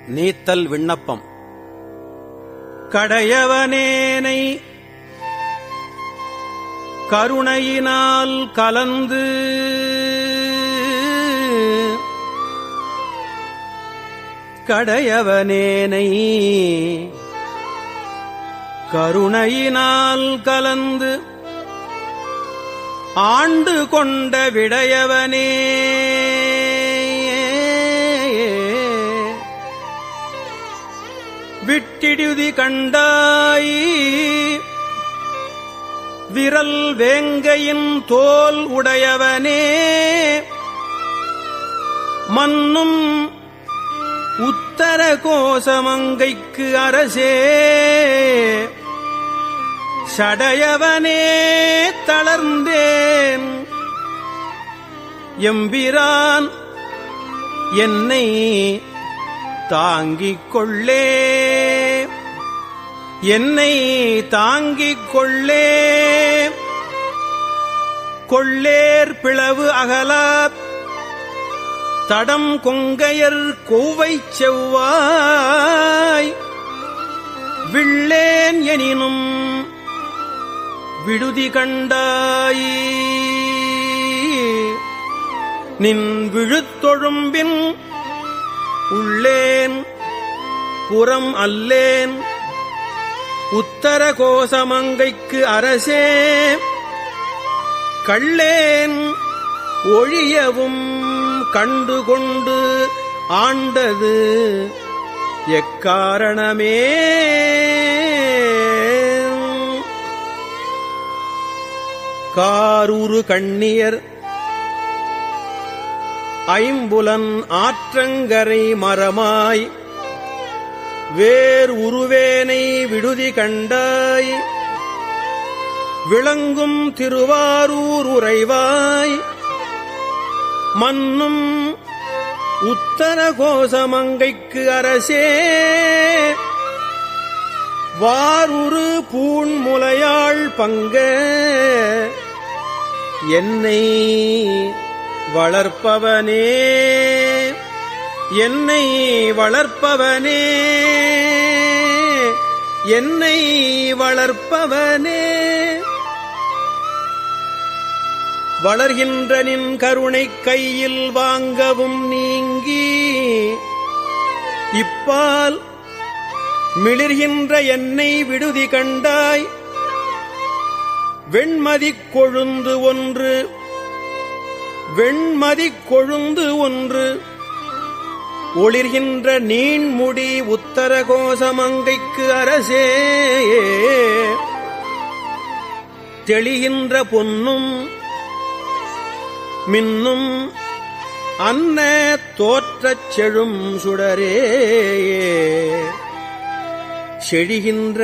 நீத்தல் விண்ணப்பம். கடையவனேனை கருணையினால் கலந்து கடையவனேனை கருணையினால் கலந்து ஆண்டு கொண்ட விடையவனே விட்டிடுதி கண்டாய் விரல் வேங்கையின் தோல் உடையவனே மன்னும் உத்தர கோசமங்கைக்கு அரசே சடையவனே தளர்ந்தேன் எம்பிரான் என்னை தாங்கிக் கொள்ளே என்னை தாங்கிக் கொள்ளே கொள்ளேர் பிளவு அகலாப் தடம் கொங்கையர் கோவை செவ்வாய் விள்ளேன் எனினும் விடுதி கண்டாய் நின் விழுத்தொழும்பின் உள்ளேன் புறம் அல்லேன் உத்தர கோசமங்கைக்கு அரசே கள்ளேன் ஒழியவும் கண்டுகொண்டு ஆண்டது எக்காரணமே காரூறு கண்ணியர் ஐம்புலன் ஆற்றங்கரை மரமாய் வேர் உருவேனை விடுதி கண்டாய் விளங்கும் திருவாரூர் உறைவாய் மன்னும் உத்தர கோசமங்கைக்கு அரசே வாருரு பூண்முலையாள் பங்க என்னை வளர்ப்பவனே என்னை வளர்ப்பவனே என்னை வளர்ப்பவனே வளர்கின்ற நின் கருணை கையில் வாங்கவும் நீங்கி இப்பால் மிளிர்கின்ற என்னை விடுதி கண்டாய் வெண்மதிக் கொழுந்து ஒன்று வெண்மதிக் கொழுந்து ஒன்று ஒளிர்கின்ற நீண்முடி உத்தர கோசமங்கைக்கு அரசே தெளிகின்ற பொன்னும் மின்னும் அன்ன தோற்றச் செழும் சுடரே செழிகின்ற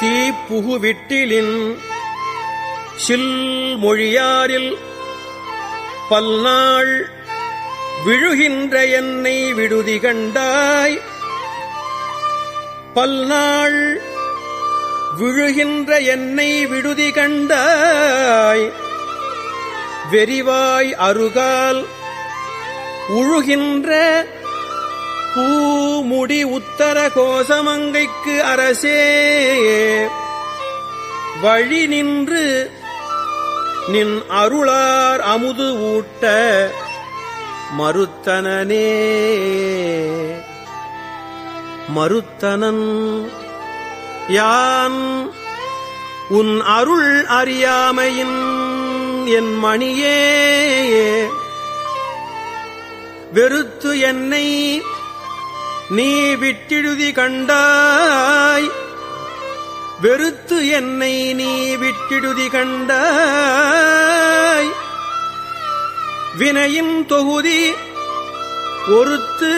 தீப்புகுவிட்டிலின் சில் மொழியாரில் பல்நாள் விழுகின்ற என்னை விடுதி கண்டாய் பல்நாள் விழுகின்ற என்னை விடுதி கண்டாய் வெறிவாய் அருகால் உழுகின்ற பூமுடி உத்தர கோசமங்கைக்கு அரசே வழி நின்று நின் அருளார் அமுது ஊட்ட மறுத்தனனே மறுத்தனன் யான் உன் அருள் அறியாமையின் என் மணியே வெறுத்து என்னை நீ விட்டிடுதி கண்டாய் வெறுத்து என்னை நீ விட்டிடுதி கண்டாய் வினையின் தொகுதி ஒருத்து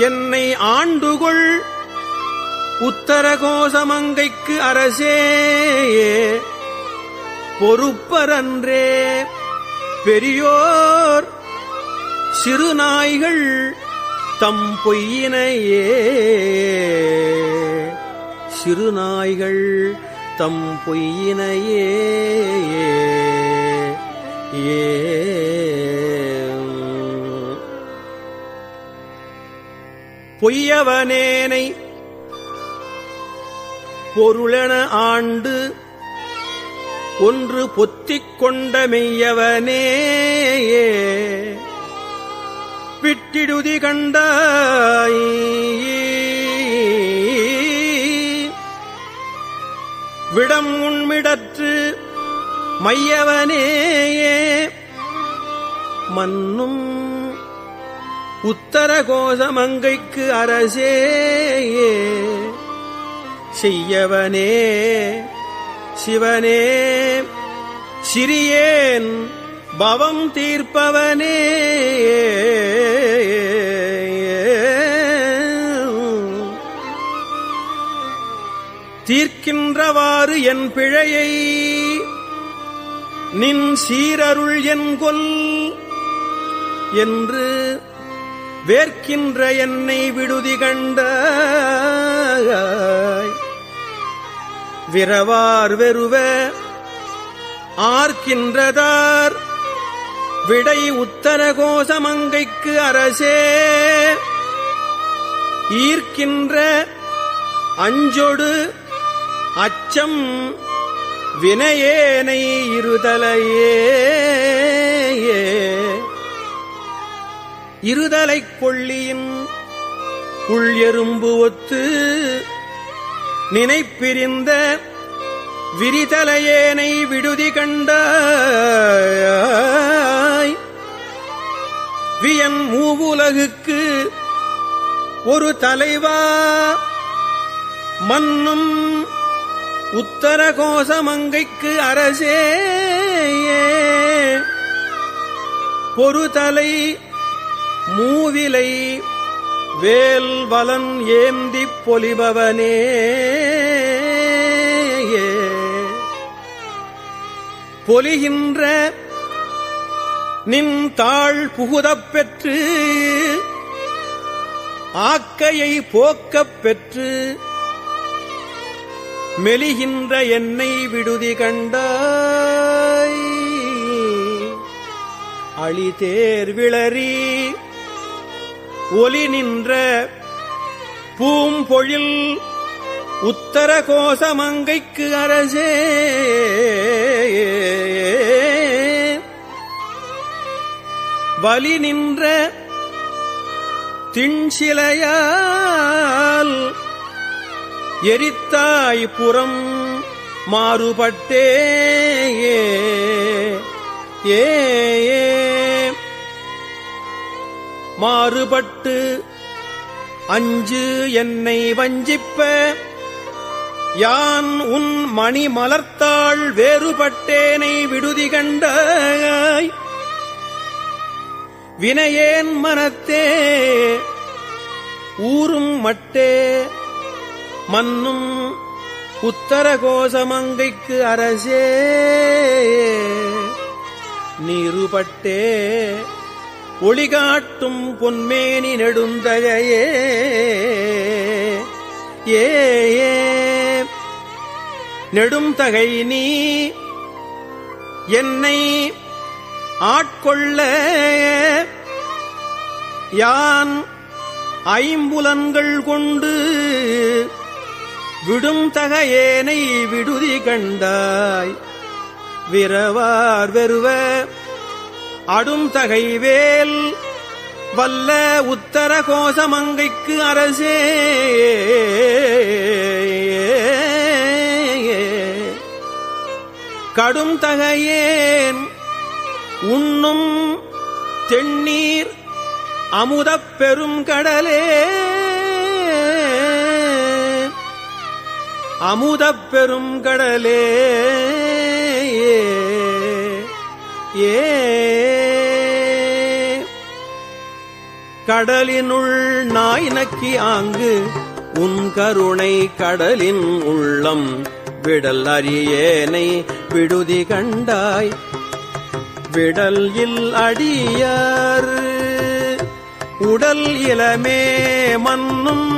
என்னை ஆண்டுகொள் உத்தர கோசமங்கைக்கு அரசே பொறுப்பரன்றே பெரியோர் சிறுநாய்கள் தம் பொய்யினையே சிறுநாய்கள் தம் பொய்யினையே ஏ பொய்யவனேனை பொருளென ஆண்டு ஒன்று பொத்திக் கொண்ட மெய்யவனேயே விட்டிடுதி கண்டாய் விடம் உண்மிடற்று மையவனேயே மன்னும் உத்தர கோசமங்கைக்கு அரசேயே செய்யவனே சிவனே சிறியேன் பவம் தீர்ப்பவனே தீர்க்கின்றவாறு என் பிழையை நின் சீரருள் என்கொல் என்று வேர்க்கின்ற என்னை விடுதி கண்டாய் விரவார் வெறுவ ஆர்க்கின்றதார் விடை உத்தர கோசமங்கைக்கு அரசே ஈர்க்கின்ற அஞ்சொடு அச்சம் வினையேனை இருதலையே இருதலைக் கொள்ளியின் உள் எறும்பு ஒத்து நினைப்பிரிந்த விரிதலையேனை விடுதி கண்டாய் வியன் மூவுலகுக்கு ஒரு தலைவா மன்னும் உத்தர கோசமங்கைக்கு அரசே பொறுதலை மூவிலை வேல் வலன் ஏந்திப் பொலிபவனே பொலிகின்ற நின் தாழ் புகுதப் பெற்று ஆக்கையை போக்கப் பெற்று மெலிகின்ற என்னை விடுதி கண்டாய் அழிதேர் விளரி ஒலி நின்ற பூம்பொழில் உத்தர கோசமங்கைக்கு அரசே வலி நின்ற திண்சிலையால் எரித்தாய் புறம் மாறுபட்டே மாறுபட்டு அஞ்சு என்னை வஞ்சிப்ப யான் உன் மணி மலர்த்தாள் வேறுபட்டேனை விடுதி கண்டாய் வினையேன் மனத்தே ஊரும் மட்டே மன்னும் உத்தர கோசமங்கைக்கு அரசே நீருபட்டே ஒளிகாட்டும் பொன்மேனி நெடுந்தகையே ஏ நெடுந்தகை நீ என்னை ஆட்கொள்ள யான் ஐம்புலன்கள் கொண்டு விடும் தகையேனை விடுதி கண்டாய் விரவார் வெறுவ அடும் தகைவேல் வல்ல உத்தர கோசமங்கைக்கு அரசே கடும் தகையேன் உண்ணும் தென்னீர் அமுதப் பெரும் கடலே அமுதப் பெரும் கடலே கடலினுள் நாய் நக்கி ஆங்கு உன் கருணை கடலின் உள்ளம் விடல் அறியேனை விடுதி கண்டாய் விடல் இல் அடியார் உடல் இளமே மன்னும்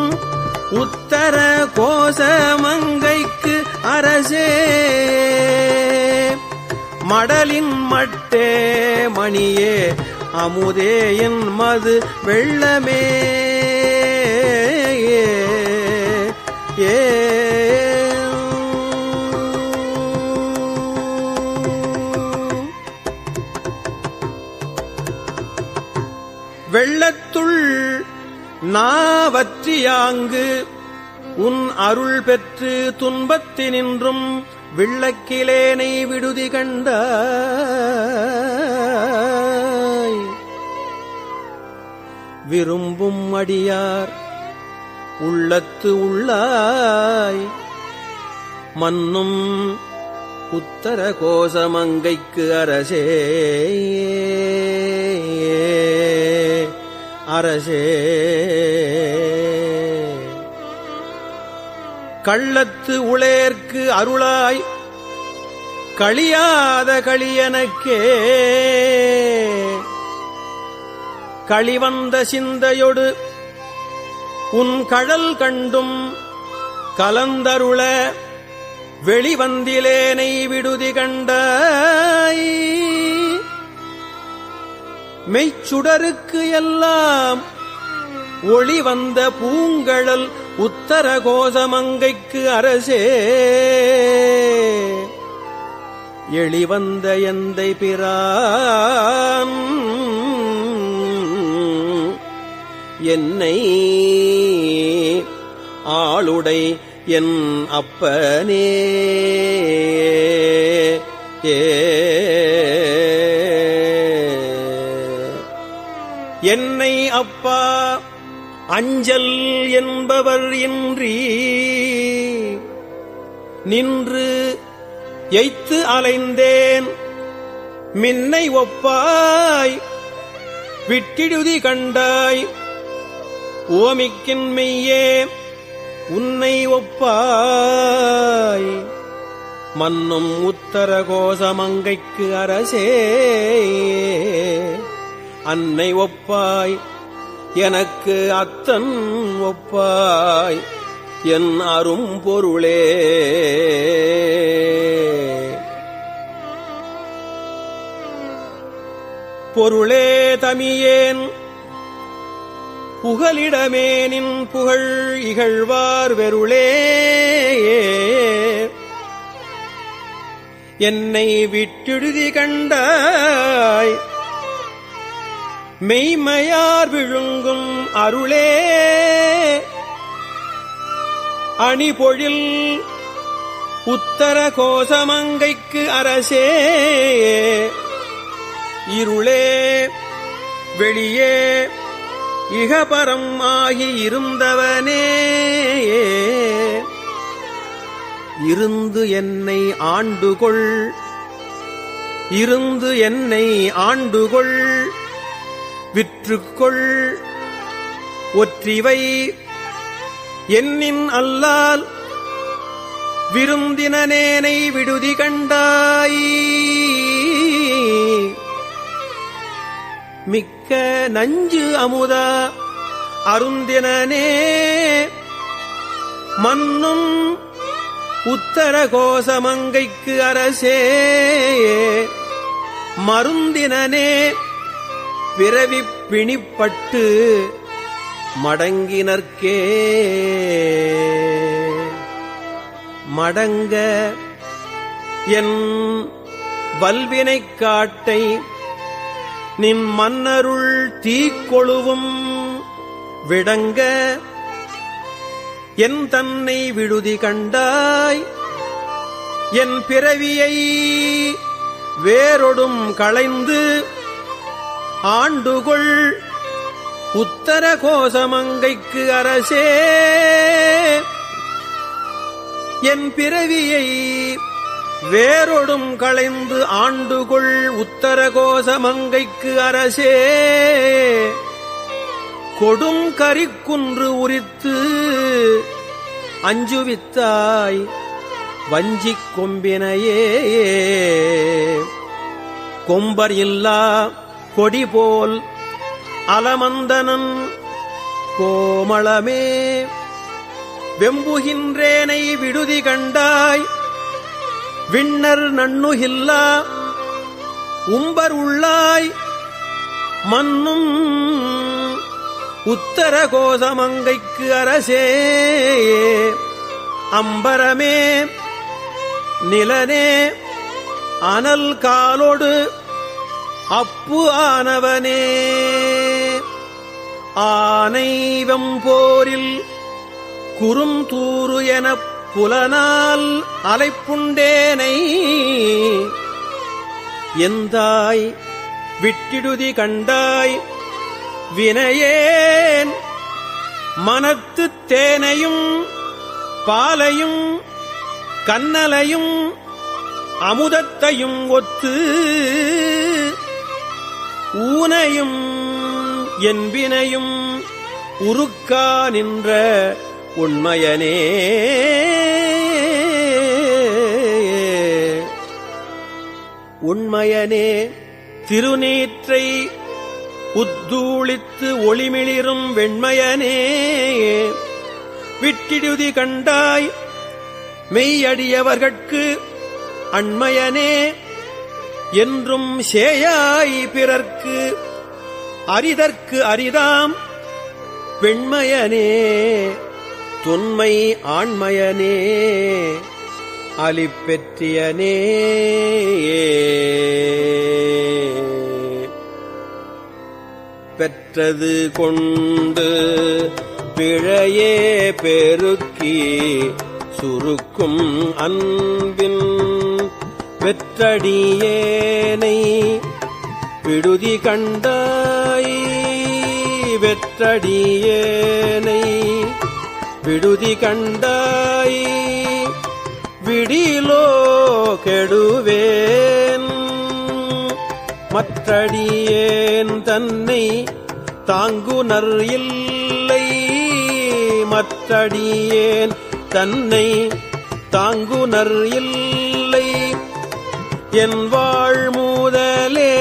உத்தர கோசமங்கைக்கு அரசே மடலின் மட்டே மணியே அமுதேயின் மது வெள்ளமே ஏ வெள்ளத்துள் நாவற்றியாங்கு உன் அருள் பெற்று துன்பத்தினின்றும் விள்ளக்கிலேனை விடுதி கண்டாய். விரும்பும் அடியார் உள்ளத்து உள்ளாய் மன்னும் உத்தர கோசமங்கைக்கு அரசே அரசே. கள்ளத்து உளேற்கு அருளாய் களியாத களியனக்கே களிவந்த சிந்தையொடு உன் கழல் கண்டும் கலந்தருள வெளிவந்திலேனை விடுதி கண்டாய். மெய்ச்சுடருக்கு எல்லாம் ஒளி வந்த பூங்கழல் உத்தர கோசமங்கைக்கு அரசே எளிவந்த எந்தை பிரான் என்னை ஆளுடை என் அப்பனே என்னை அப்பா அஞ்சல் என்பவர் இன்றி நின்று எய்த்து அலைந்தேன் மின்னை ஒப்பாய் விட்டிடுதி கண்டாய். ஓமிக்கின் மெய்யே உன்னை ஒப்பாய் மன்னும் உத்தர கோசமங்கைக்கு அரசே அன்னை ஒப்பாய் எனக்கு அத்தன் ஒப்பாய் என் அரும் பொருளே. பொருளே தமியேன் புகலிடமேனின் புகழ் இகழ்வார் வெருளே என்னை விட்டிடுதி கண்டாய் மெய்மையார் விழுங்கும் அருளே அணிபொழில் உத்தர கோசமங்கைக்கு அரசே இருளே வெளியே இகபரம் ஆகி இருந்தவனே இருந்து என்னை ஆண்டுகொள் இருந்து என்னை ஆண்டுகொள் விற்றுக்கொள் ஒற்றிவை என்னின் அல்லால் விருந்தினனேனை விடுதி கண்டாய். மிக்க நஞ்சு அமுதா அருந்தினனே மன்னும் உத்தர கோசமங்கைக்கு அரசே மருந்தினனே பிறவிப் பிணிப்பட்டு மடங்கினர்க்கே மடங்க என் வல்வினைக் காட்டை நின் மன்னருள் தீக்கொழுவும் விடங்க என் தன்னை விடுதி கண்டாய். என் பிறவியை வேரொடும் களைந்து ஆண்டுகொள் உத்தர கோசமங்கைக்கு அரசே என் பிறவியை வேரொடும் களைந்து ஆண்டுகொள் உத்தர கோசமங்கைக்கு அரசே கொடும் கரிக்குன்று உரித்து அஞ்சுவித்தாய் வஞ்சிக் கொம்பினையே கொம்பர் இல்லா கொடிபோல் அலமந்தனன் கோமளமே வெம்புகின்றேனை விடுதி கண்டாய். விண்ணர் நண்ணுகில்லா உம்பர் உள்ளாய் மன்னும் உத்தர கோசமங்கைக்கு அரசே அம்பரமே நிலனே அனல் காலோடு அப்பு ஆனவனே ஆனைவம் போரில் குறுந்தூறு எனப் புலனால் அலைப்புண்டேனை எந்தாய் விட்டிடுதி கண்டாய் வினையேன் மனத்துத் தேனையும் பாலையும் கன்னலையும் அமுதத்தையும் ஒத்து ஊனையும் என்பினையும் உருக்கா நின்ற உண்மையனே உண்மையனே திருநீற்றை உத்தூளித்து ஒளிமிளிரும் வெண்மையனே விட்டிடுதி கண்டாய் மெய்யடியவர்கட்கு அண்மையனே என்றும் சேயாய் பிறர்க்கு அரிதற்கு அரிதாம் பெண்மையனே தொன்மை ஆண்மையனே அலிப்பெற்றியனே பெற்றது கொண்டு பிழையே பெருக்கி சுருக்கும் அன்பின் வெற்றடியேனை விடுதி கண்டாய் வெற்றடியேனை விடுதி கண்டாய் விடிலோ கெடுவேன் மற்றடியேன் தன்னை தாங்குனர் இல்லை மற்றடியேன் தன்னை தாங்குனர் இல்லை என் வாழ்முதலே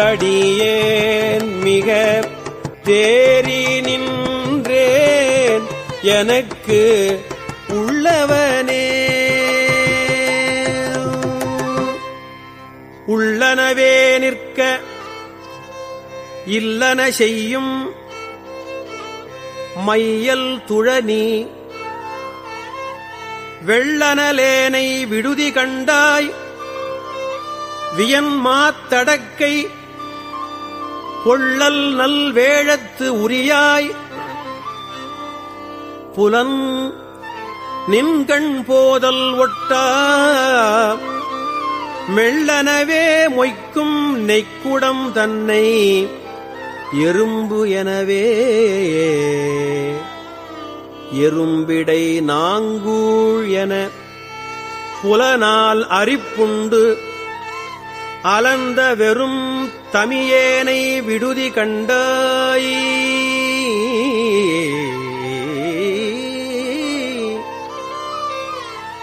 உற்றடியேன் மிக தேறி நின்றேன் எனக்கு உள்ளவனே உள்ளனவே நிற்க இல்லன செய்யும் மையல் துழனி வெள்ளனலேனை விடுதி கண்டாய் வியன்மாத்தடக்கை பொள்ளல் நல் வேழத்து உரியாய் புலன் நின்கண் போதல் ஒட்டா மெள்ளனவே மொய்க்கும் நெய்க்குடம் தன்னை எறும்பு எனவே எறும்பிடை நாங்கூழ் என புலனால் அரிப்புண்டு அலந்த வெறும் தமியேனை விடுதி கண்டாய்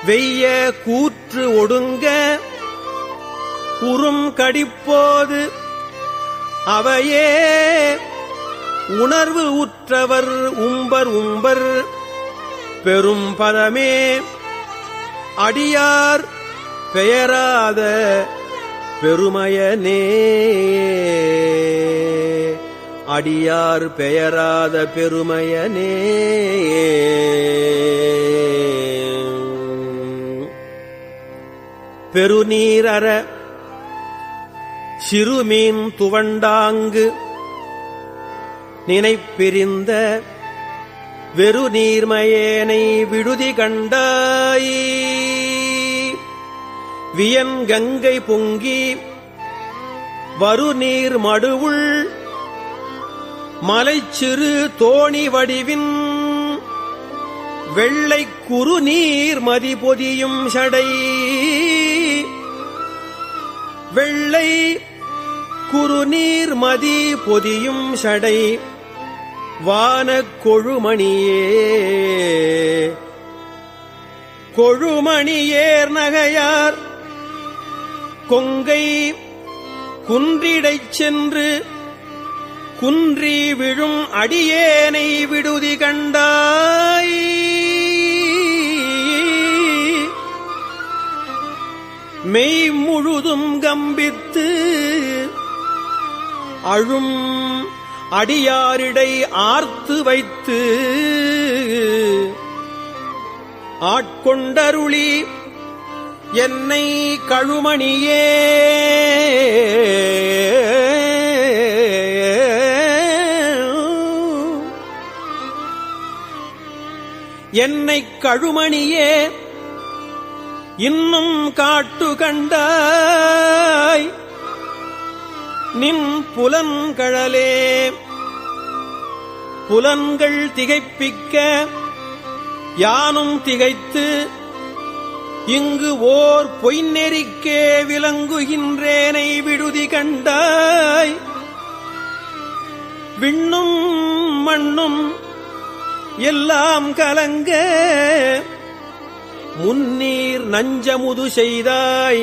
வெய்ய கூற்று ஒடுங்க உறும் கடிப்போது அவையே உணர்வு உற்றவர் உம்பர் பெரும் பதமே அடியார் பெயராத பெருமையனே அடியார் பெயராத பெருமையனே பெருநீரற சிறுமீன் துவண்டாங்கு நினைப்பிரிந்த வெறு நீர்மையேனை விடுதி கண்டாய் வியன் கங்கை பொங்கி வருநீர் மடுவுள் மலைச்சிறு தோணி வடிவின் வெள்ளை குறுநீர் மதி பொதியும் சடை வெள்ளை குறுநீர் மதி பொதியும் சடை வானக் கொழுமணியே கொழுமணியேர் நகையார் கொங்கை குன்றிடைச் சென்று குன்றி விழும் அடியேனை விடுதி கண்டாய் மெய் முழுதும் கம்பித்து அழும் அடியாரிடை ஆர்த்து வைத்து ஆட்கொண்டருளி என்னை கழுமணியே என்னை கழுமணியே இன்னும் காட்டு கண்டாய் நின் புலன்கழலே புலன்கள் திகைப்பிக்க யானும் திகைத்து இங்கு ஓர் பொய்நெறிக்கே விளங்குகின்றேனை விடுதி கண்டாய் விண்ணும் மண்ணும் எல்லாம் கலங்க முன்னீர் நஞ்சமுது செய்தாய்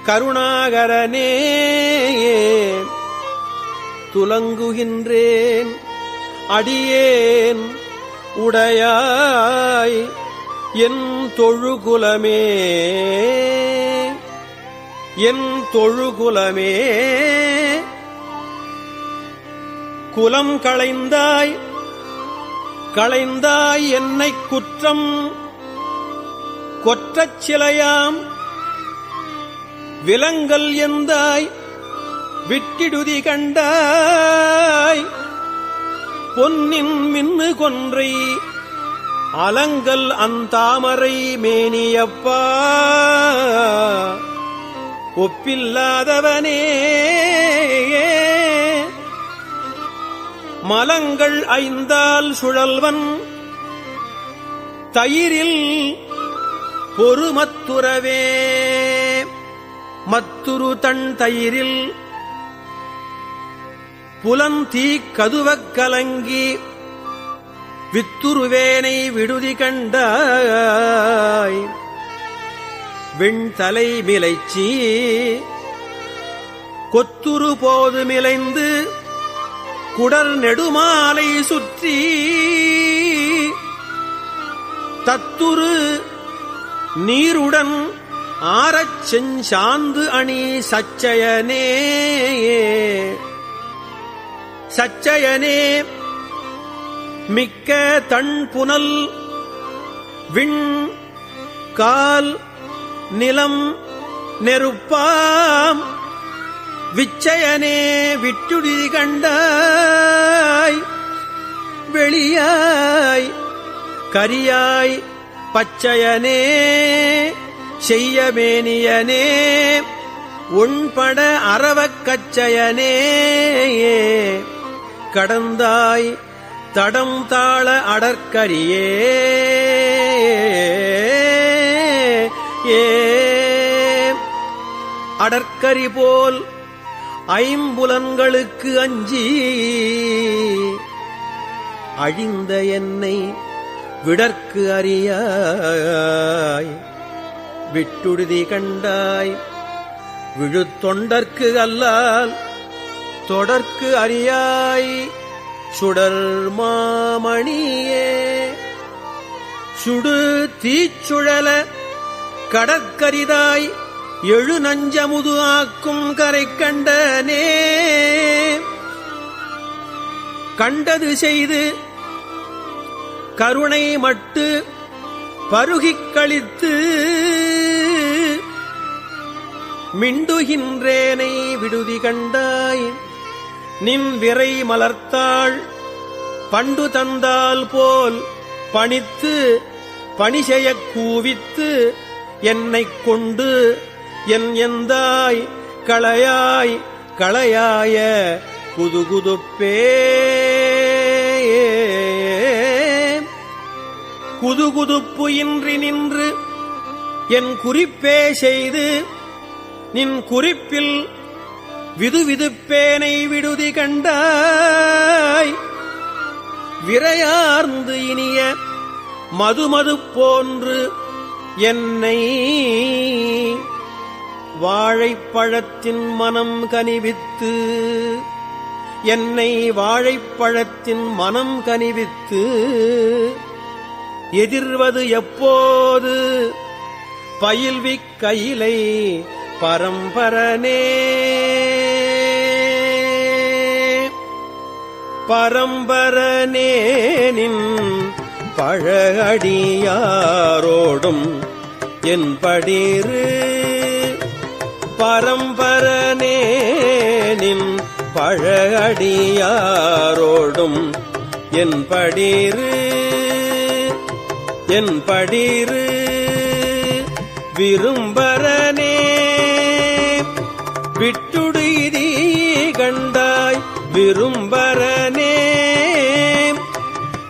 கருணாகரனே துலங்குகின்றேன் அடியேன் உடையாய் என் தொழுகுலமே என் தொழுகுலமே குலம் களைந்தாய் களைந்தாய் என்னைக் குற்றம் கொற்றச் சிலையாம் விலங்கல் எந்தாய் விட்டிடுதி கண்டாய் பொன்னின் மின்னு கொன்றை அலங்கல் அந்தாமரை மேனியப்பா ஒப்பில்லாதவனே மலங்கள் ஐந்தால் சுழல்வன் தயிரில் பொறுமத்துறவே மத்துரு தன் தயிரில் புலந்தீ கதுவக் கலங்கி வித்துருவேனை விடுதி கண்டாய் வெண்தலை மிலைச்சி கொத்துரு போது மிலைந்து குடல் நெடுமாலை சுற்றி தத்துரு நீருடன் ஆரச் செஞ்சாந்து அணி சச்சயனே சச்சயனே மிக்க தன் புனல் விண் கால் நிலம் நெருப்பாம் விச்சயனே விட்டுடி கண்டாய் வெளியாய் கரியாய் பச்சயனே செய்யமேனியனே உண்பட அரவக் கச்சயனே கடந்தாய் தடம் தாள அடற்கரியே அடற்கரி போல் ஐம்புலன்களுக்கு அஞ்சி அழிந்த என்னை விடற்கு அறியாய் விட்டுடுதி கண்டாய் விழுத்தொண்டற்கு அல்லால் தொடர்க்கு அறியாய் சுடர் மாமணியே சுடு தீச்சுழல கடற்கரிதாய் எழு நஞ்சமுது ஆக்கும் கரை கண்டனே கண்டது செய்து கருணை மட்டு பருகிக் கழித்து மிண்டுகின்றேனை விடுதி கண்டாய் நின் விரை மலர்த்தாள் பண்டு தந்தால் போல் பணித்து பணிசெயக் கூவித்து என்னைக் கொண்டு என் எந்தாய் களையாய் களையாய குதுகுதுப்பே குதுகுதுப்பு இன்றி நின்று என் குறிப்பே செய்து நின் குறிப்பில் விதுவிதுப்பேனை விடுதி கண்டாய் விரையார்ந்து இனிய மதுமது போன்று என்னை வாழைப்பழத்தின் மனம் கனிவித்து என்னை வாழைப்பழத்தின் மனம் கனிவித்து எதிர்வது எப்போது பயில்விக் கையிலை பரம்பரனே பரம்பரனேனின் பழகடியாரோடும் என் படிரு பரம்பரனேனின் பழகடியாரோடும் என் படிரு விரும்பரனே விட்டுடு இதீ கண்டாய் விரும்பரனே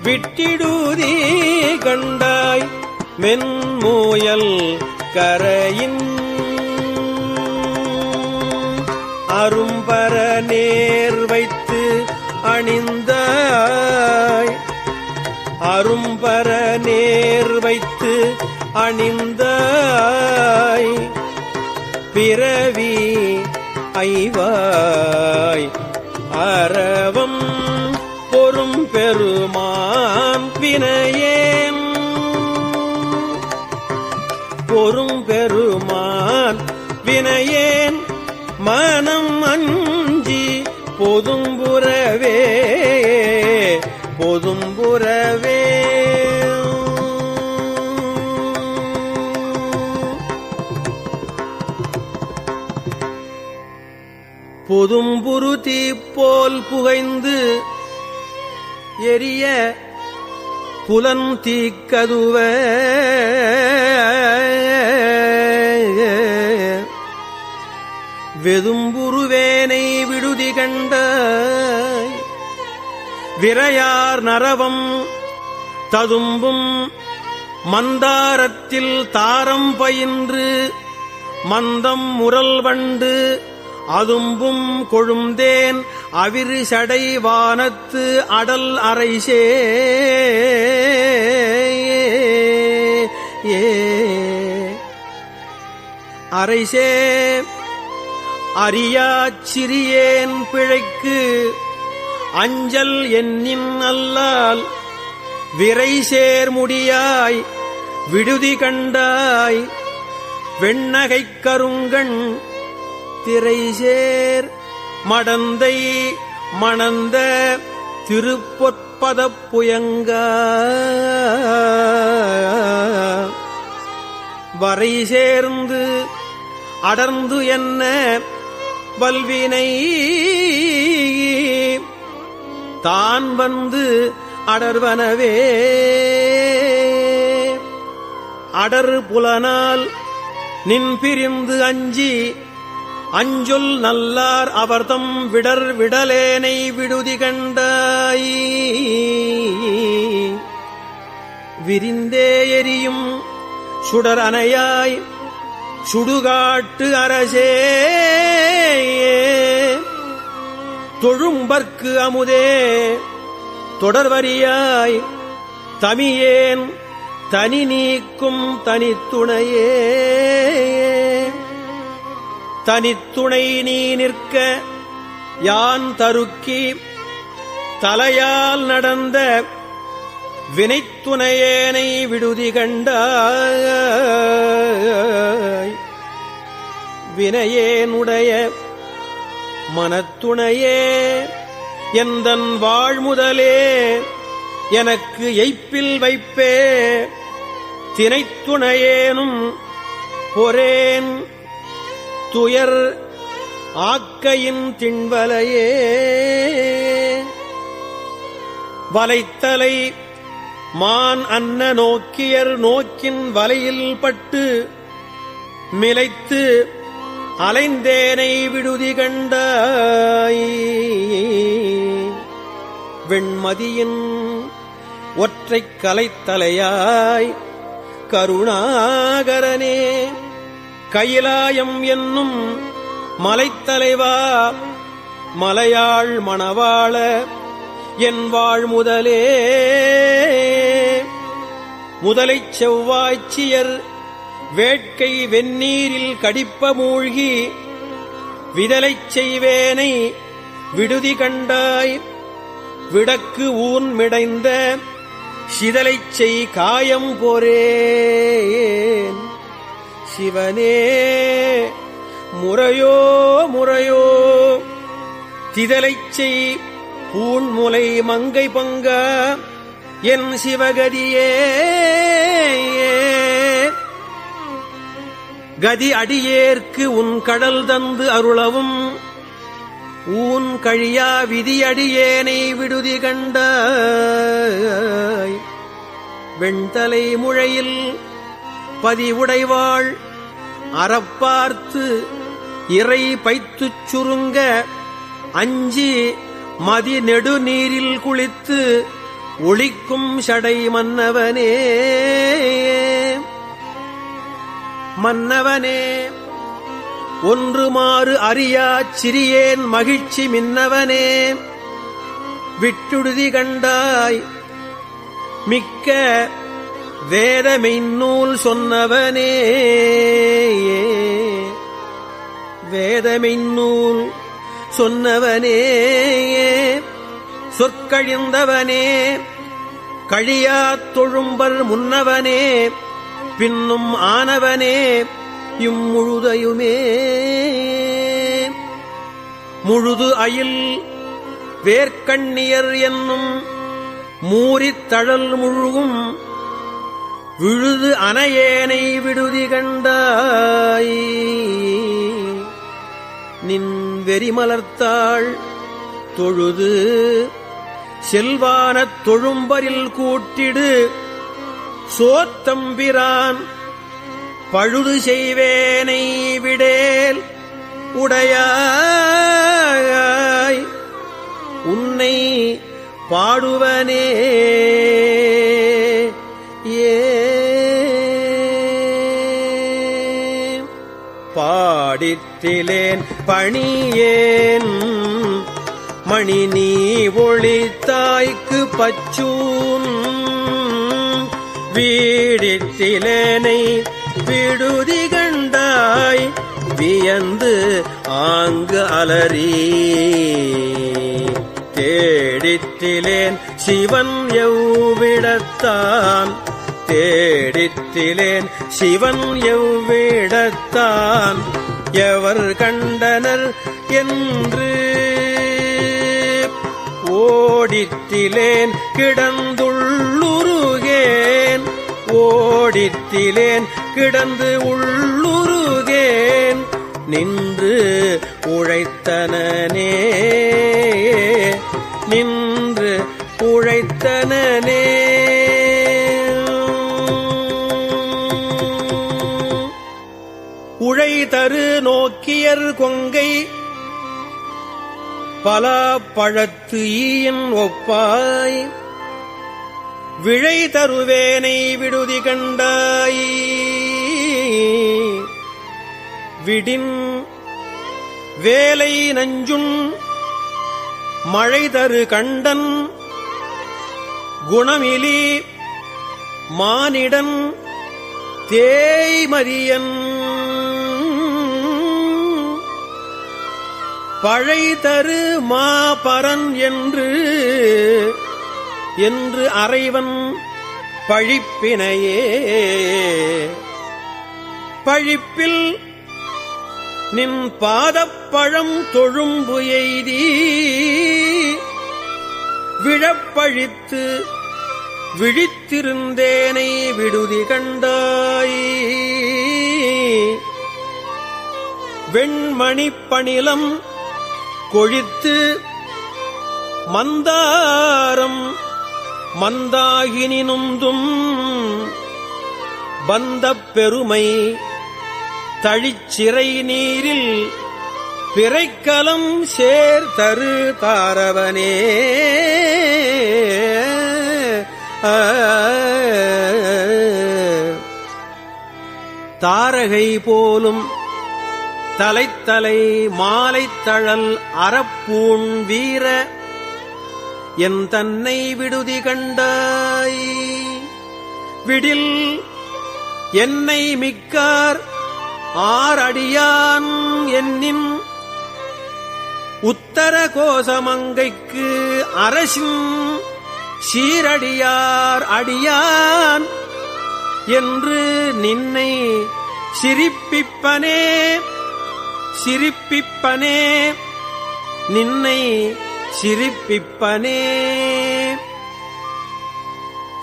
விட்டிடுதீ கண்டாய் மென்மூயல் கரையின் அரும்பர நேர் வைத்து அணிந்தாய் அரும்பர நேர் வைத்து அணிந்தாய் பிறவி ஐவாய் அரவம் பொறும் பெருமான் வினையேன் பொறும் பெருமான் வினையேன் மனம் அஞ்சி பொதும்புறவே பொதும்புறவே பொதும்புரு தீப்போல் புகைந்து எரிய புலன் தீக்கதுவ வெதும்புருவேனை விடுதி கண்டாய் விரையார் நரவம் ததும்பும் மந்தாரத்தில் தாரம் பயின்று மந்தம் முரல் வண்டு அதும்பும் கொழுந்தேன் அவிரு சடை வானத்து அடல் அரைசே அரைசே அறியாச் சிறியேன் பிழைக்கு அஞ்சல் என்னின் அல்லால் விரை சேர்முடியாய் விடுதி கண்டாய் வெண்ணகைக் கருங்கண் திரைசேர் மடந்தை மணந்த திருப்பொற்பதப் புயங்க வரை சேர்ந்து அடர்ந்து என்ன வல்வினை தான் வந்து அடர்வனவே அடர் புலனால் நின் பிரிந்து அஞ்சி அஞ்சொல் நல்லார் அவர்தம் விடர் விடலேனை விடுதி கண்டாய் விரிந்தே எரியும் சுடர் அணையாய் சுடுகாட்டு அரசே தொழும்பர்க்கு அமுதே தொடர்வரியாய் தமியேன் தனி நீக்கும் தனித்துணையே தனித்துணை நீ நிற்க யான் தருக்கி தலையால் நடந்த வினைத்துணையேனை விடுதி கண்டாய் வினையேனுடைய மனத்துணையே எந்தன் வாழ்முதலே எனக்கு எய்ப்பில் வைப்பே தினைத்துணையேனும் பொறேன் துயர் ஆக்கையின் திண்வலையே வலைத்தலை மான் அன்ன நோக்கியர் நோக்கின் வலையில் பட்டு மிலைத்து அலைந்தேனை விடுதி கண்டாய் வெண்மதியின் ஒற்றைக் கலைத்தலையாய் கருணாகரனே கைலாயம் என்னும் மலைத்தலைவா மலையாள் மணவாள என் வாழ்முதலே முதலைச் செவ்வாய்ச்சியர் வேட்கை வெந்நீரில் கடிப்ப மூழ்கி விதலைச் செய்வேனை விடுதி கண்டாய் விடக்கு ஊன் மிடைந்த சிதலைச் செய் காயம் போரேன் சிவனே முறையோ முறையோ திதலைச் செய் பூண்முலை மங்கை பங்க என் சிவகதியே கதி அடியேற்கு உன் கடல் தந்து அருளவும் ஊன் கழியா விதியடியேனை விடுதி கண்டாய். வெண்தலை முழையில் பதிவுடைவாள் அறப்பார்த்து இறை பைத்துச் சுருங்க அஞ்சி மதி நெடுநீரில் குளித்து ஒளிக்கும் சடை மன்னவனே மன்னவனே ஒன்று மாறு அறியாச் சிறியேன் மகிழ்ச்சி மின்னவனே விட்டுடுதி கண்டாய் மிக்க வேதமெய்நூல் சொன்னவனே வேதமெய்நூல் சொன்னவனே சொற்கழிந்தவனே கழியாத் தொழும்பர் முன்னவனே பின்னும் ஆனவனே இம்முழுதையுமே முழுது அயில் வேர்க்கண்ணியர் என்னும் மூரித் தழல் முழுகும் விழுது அனையேனை விடுதி கண்டாய். நின் வெறிமலர்த்தாள் தொழுது செல்வானத் தொழும்பரில் கூட்டிடு சோத்தம்பிரான் பழுது செய்வேனை விடேல் உடையாய் உன்னை பாடுவனே ஏ பாடித்திலேன் பணியேன் மணி நீ ஒளித்தாய்க்கு பச்சூன் வீடித்திலேனை விடுதி கண்டாய் வியந்து ஆங்கு அலறி தேடித்திலேன் சிவன் எவ்விடத்தான் தேடித்திலேன் சிவன் எவ்விடத்தான் எவர் கண்டனர் என்று ஓடித்திலேன் கிடந்துள்ளுருகேன் ஓடித்திலேன் கிடந்து உள்ளுருகேன் நின்று உழைத்தனனே நின்று உழைத்தனனே உழை தரு நோக்கியர் கொங்கை பல பழத்து ஈயின் ஒப்பாய் விழை தருவேனை விடுதி கண்டாய் விடின் வேலை நஞ்சுன் மழை தரு கண்டன் குணமிலி மானிடன் தேய்மரியன் பழை தரு மாபரன் என்று அறைவன் பழிப்பினையே பழிப்பில் நின் பாதப்பழம் தொழும்பு எய்தி விழப்பழித்து விழித்திருந்தேனை விடுதி கண்டாய் வெண்மணிப் பணிலம் கொழித்து மந்தாரம் மந்தாகினினுந்தும் பந்தப் பெருமை தழிச்சிறை நீரில் பிறைக்கலம் சேர்தரு தாரவனே தாரகை போலும் தலைத்தலை மாலைத்தழல் அறப்பூண் வீர என் தன்னை விடுதி கண்டாய் விடில் என்னை மிக்கார் ஆரடியான் என்னின் உத்தர கோசமங்கைக்கு அரசின் சீரடியார் அடியான் என்று நின்னை சிரிப்பிப்பனே சிரிப்பிப்பனே நின்னை சிரிப்பிப்பனே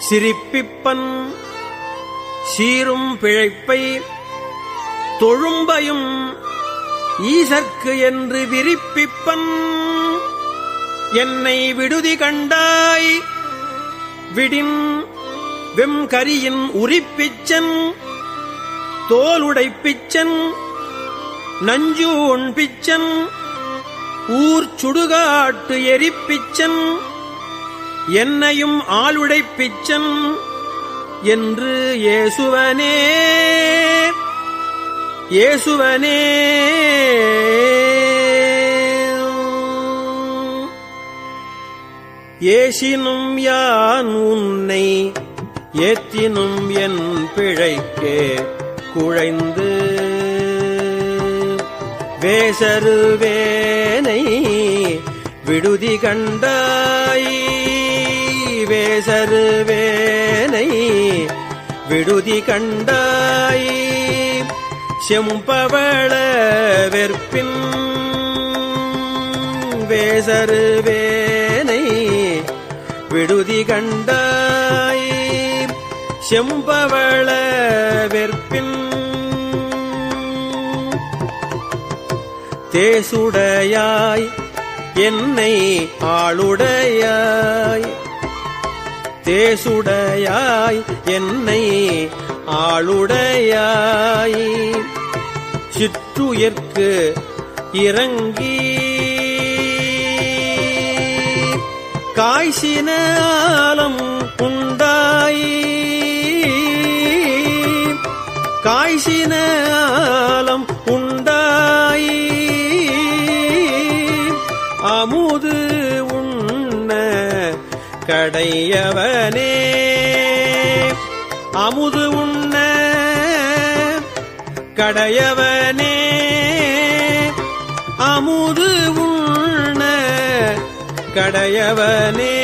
சிரிப்பிப்பன் சீரும் பிழைப்பை தொழும்பையும் ஈசற்கு என்று விரிப்பிப்பன் என்னை விடுதி கண்டாய் விடின் வெம்கரியின் உரிப்பிச்சன் தோலுடைப்பிச்சன் நஞ்சூன் பிச்சன் ஊர் சுடுகாட்டு எரிப்பிச்சன் என்னையும் ஆளுடைப்பிச்சன் என்று ஏசுவனே ஏசுவனே ஏசினும் யான் உன்னை ஏத்தினும் என் பிழைக்கே குழைந்து வேசருவேனை விடுதி கண்டாய் வேசருவேனை விடுதி கண்டாய் செம்பவள வெற்பின் வேசருவேனை விடுதி கண்டாய் செம்பவள வெற்பின் தேசுடையாய் என்னை ஆளுடையாய் தேசுடையாய் என்னை ஆளுடையாய் சிற்றுயிர்க்கு இறங்கி காய்ச்சினாலம் உண்டாய் காய்ச்சினாலம் உண்டாய் அமுது உண்ண கடையவனே அமுது உண்ண கடையவனே அமுது உண்ண கடையவனே